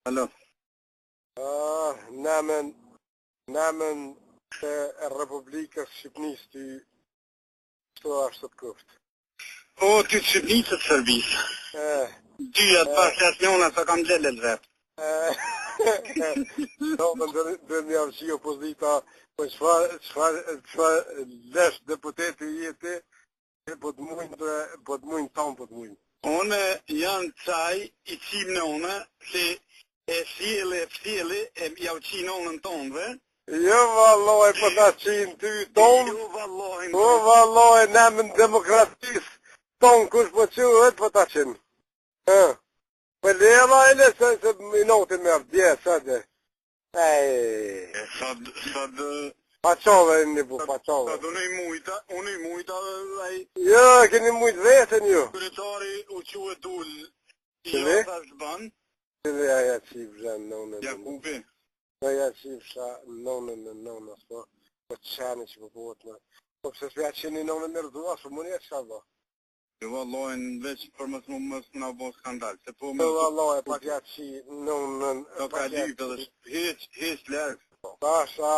Alo. Namen të Republikës Shqipnisë ty shto ashtë të këft. O, ty të Shqipnisë të Serbisë. Dyja të bashkë asë njona sa kam gjele të vetë. Do më dhe një avësi opozita, po qëfar lesh deputeti jeti, po të mujnë tonë, po të mujnë. One janë qaj i qimë në one, se e fjeli, e javëqinë onën tonëve. Jo valloj, po ta qinë ty tonë. Jo valloj. Po valloj, namen demokratisë tonë, kush po quhet, po ta qinë. Po leva e le se minutin me avdje, sëtë. Paqove një bu, paqove. Unë i mujta, Jo, keni mujt vetën ju. Kryetari u quhet Dul, Cili? jo thash ban, Cili aja qifë zhenë nonën. Jakubi. Aja qifë sha nonën, po qeni që po bëhet me. Po pëse s'pja qeni nonën në rëdua, së mënje që ka do. Jo vallojnë veç për mos në bo skandal, se po Po valloj, pa t'ja qi nonën. Do ka lypë dhe heq lërgë. Pasha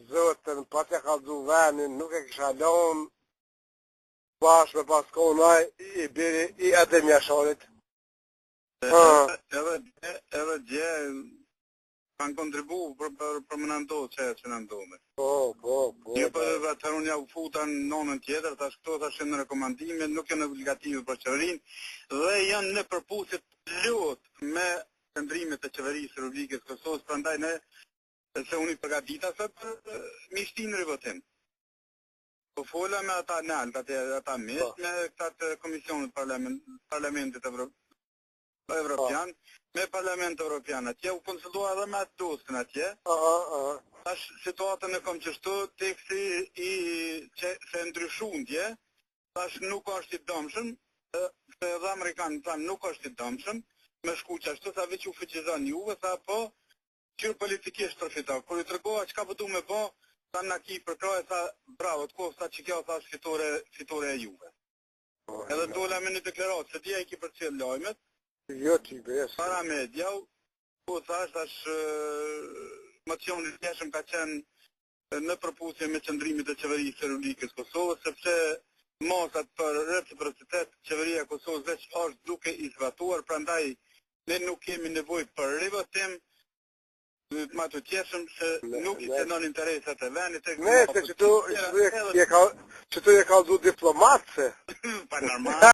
zëtën, pa t'ja ka dhu venin, nuk e kisha lonë. Bash me paskonaj i Adem Jasharit. Edhe dje kanë kontribu për më nëndohë që në ndome. Po. Një për atër unë ja u futa në nonën tjetër, tash këto tash në rekomandime, nuk janë obligative për qeverinë, dhe janë në përputhje plot me qëndrimet e qeverisë së Republikës së Kosovës, prandaj ne se unë i përgatita se për mishtin në rivotim. Po fola me ata nalt, ata mes, me këta komisionet parlamentit evropian, me parlament evropian atje, u konsultua edhe me atë dostën atje. Tash situatën e kom qështu, teksti që se ndryshundje, tash nuk është i dëmshëm, se edhe Amerikanë thanë nuk është i dëmshëm, me shku qashtu, sa veç u fëqizon juve, sa po, qërë politikisht përfita. Kër i tërgoha që ka pëtu me po, sa në ki përkroj, sa bravo, të kohë, sa që kjo sa është fitore e juve. Edhe dola me një deklarat, se dje i ki për cilë lojmet, Jo t'i besë. para media, po thash mocionin e tjeshëm ka qenë në përputhje me qëndrimit e qeverisë së Republikës Kosovës, sepse mosat për reciprocitet qeveria e Kosovës veç është duke i zbatuar, prandaj ne nuk kemi nevojë për rivotim, ma të tjeshëm se nuk i senon interesat e venit. Ne, se që tu je ka dhu diplomatëse. Pa normal.